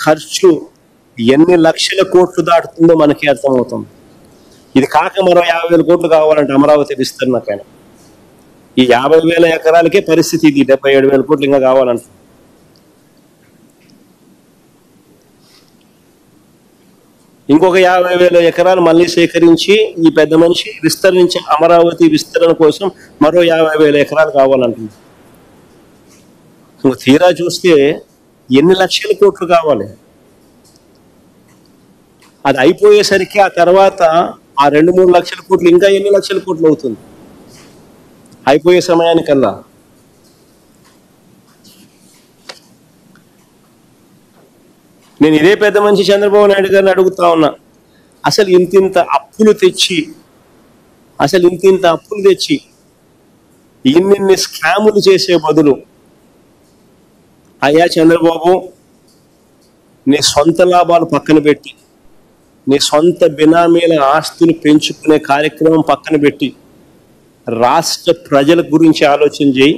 ఖర్చు ఎన్ని లక్షల కోట్లు దాటుతుందో మనకి అర్థమవుతుంది. ఇది కాక మరో 50,000 కోట్లు కావాలంటే అమరావతి విస్తరణకైనా. ఈ 50,000 ఎకరాలకే పరిస్థితి ఇది. 77,000 కోట్లు ఇంకా కావాలంట. ఇంకొక 50,000 ఎకరాలు మళ్ళీ సేకరించి ఈ పెద్ద మనిషి విస్తరించి అమరావతి విస్తరణ కోసం మరో 50,000 ఎకరాలు కావాలంటుంది. తీరా చూస్తే ఎన్ని లక్షల కోట్లు కావాలి. అది అయిపోయేసరికి ఆ తర్వాత ఆ 2-3 లక్షల కోట్లు ఇంకా ఎన్ని లక్షల కోట్లు అవుతుంది అయిపోయే సమయానికల్లా. నేను ఇదే పెద్ద మనిషి చంద్రబాబు నాయుడు గారిని అడుగుతా ఉన్నా, అసలు ఇంతింత అప్పులు తెచ్చి ఇన్నిన్ని స్కాములు చేసే బదులు, అయ్యా చంద్రబాబు, నీ సొంత లాభాలు పక్కన పెట్టి, నీ సొంత బినామీల ఆస్తులు పెంచుకునే కార్యక్రమం పక్కన పెట్టి రాష్ట్ర ప్రజల గురించి ఆలోచన చేయి.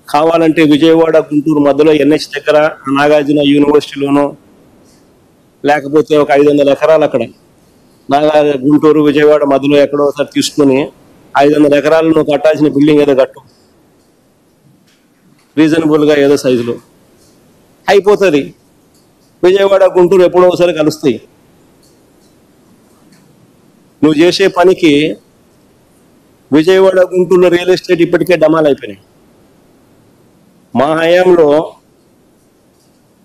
కావాలంటే విజయవాడ గుంటూరు మధ్యలో NH దగ్గర నాగార్జున యూనివర్సిటీలోనో, లేకపోతే ఒక 500 ఎకరాలు అక్కడ గుంటూరు విజయవాడ మధ్యలో ఎక్కడో ఒకసారి తీసుకుని 500 ఎకరాలు నువ్వు కట్టాల్సిన బిల్డింగ్ ఏదో కట్టు, రీజనబుల్గా ఏదో సైజులో అయిపోతుంది. విజయవాడ గుంటూరు ఎప్పుడో ఒకసారి కలుస్తాయి. నువ్వు చేసే పనికి విజయవాడ గుంటూరులో రియల్ ఎస్టేట్ ఇప్పటికే డమాల్ అయిపోయినాయి. మా హయాంలో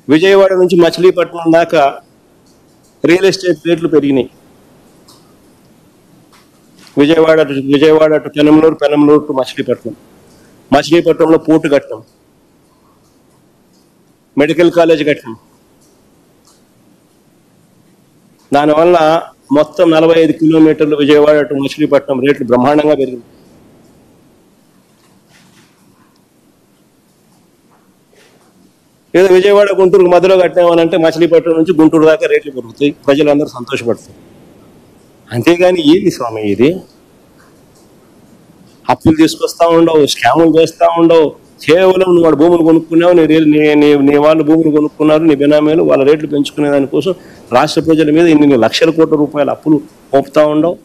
విజయవాడ నుంచి మచిలీపట్నం దాకా రియల్ ఎస్టేట్ రేట్లు పెరిగినాయి. విజయవాడ టు పెనమలూరు టు మచిలీపట్నంలో పోర్టు కట్టాం, మెడికల్ కాలేజ్ కట్టాం. దానివల్ల మొత్తం 45 కిలోమీటర్లు విజయవాడ టు మచిలీపట్నం రేట్లు బ్రహ్మాండంగా పెరిగింది. ఏదో విజయవాడ గుంటూరు మధ్యలో కట్టామనంటే మచిలీపట్నం నుంచి గుంటూరు దాకా రేట్లు పెరుగుతాయి, ప్రజలందరూ సంతోషపడతారు. అంతేగాని ఏది స్వామి ఇది? అప్పులు తీసుకొస్తా ఉండవు, స్కాములు చేస్తూ ఉండవు. కేవలం నువ్వు వాడు భూములు కొనుక్కున్నావు, నీ వాళ్ళు భూములు కొనుక్కున్నారు, నీ బినామీలు వాళ్ళ రేట్లు పెంచుకునే దానికోసం రాష్ట్ర ప్రజల మీద ఇన్ని లక్షల కోట్ల రూపాయల అప్పులు మోపుతా ఉండవు.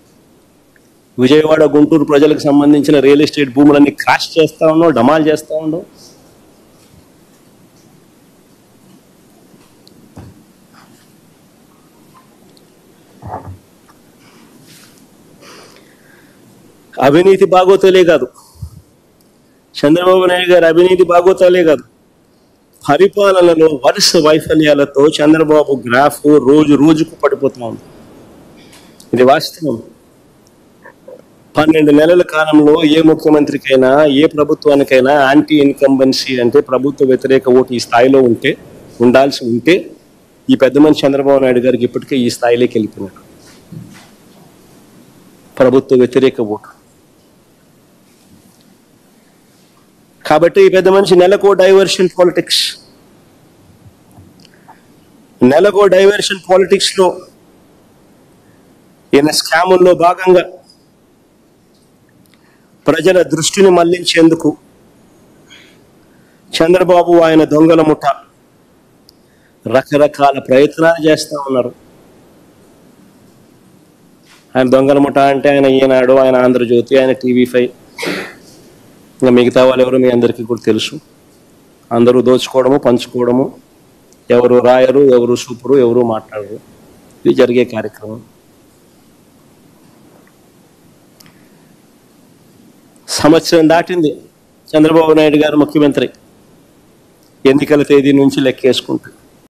విజయవాడ గుంటూరు ప్రజలకు సంబంధించిన రియల్ ఎస్టేట్ భూములన్నీ క్రాష్ చేస్తూ ఉండవు, డమాల్ చేస్తూ ఉండవు. అవినీతి బాగోతలే కాదు, చంద్రబాబు నాయుడు గారి అవినీతి బాగోతాలే కాదు, పరిపాలనలో వరుస వైఫల్యాలతో చంద్రబాబు గ్రాఫ్ రోజుకు పడిపోతూ ఉంది. ఇది వాస్తవం. 12 నెలల కాలంలో ఏ ముఖ్యమంత్రికైనా, ఏ ప్రభుత్వానికైనా యాంటీ ఇన్కంబెన్సీ అంటే ప్రభుత్వ వ్యతిరేక ఓటు ఈ స్థాయిలో ఉండాల్సి ఉంటే ఈ పెద్ద మనిషి చంద్రబాబు నాయుడు గారికి ఇప్పటికే ఈ స్థాయిలోకి వెళ్ళిపోయినాడు. ప్రభుత్వ వ్యతిరేక ఓటు. కాబట్టి ఈ పెద్ద మనిషి నెలకో డైవర్షన్ పాలిటిక్స్ లో ఈయన స్కాముల్లో భాగంగా ప్రజల దృష్టిని మళ్లించేందుకు చంద్రబాబు ఆయన దొంగల ముఠ రకరకాల ప్రయత్నాలు చేస్తూ ఉన్నారు. ఆయన దొంగల ముఠ అంటే ఆయన ఈనాడు, ఆయన ఆంధ్రజ్యోతి, ఆయన TV5, ఇంకా మిగతా వాళ్ళు ఎవరు మీ అందరికీ కూడా తెలుసు. అందరూ దోచుకోవడము, పంచుకోవడము, ఎవరు రాయరు, ఎవరు సూపరు, ఎవరు మాట్లాడరు. ఇది జరిగే కార్యక్రమం. సంవత్సరం దాటింది చంద్రబాబు నాయుడు గారు ముఖ్యమంత్రి ఎన్నికల తేదీ నుంచి లెక్కేసుకుంటారు.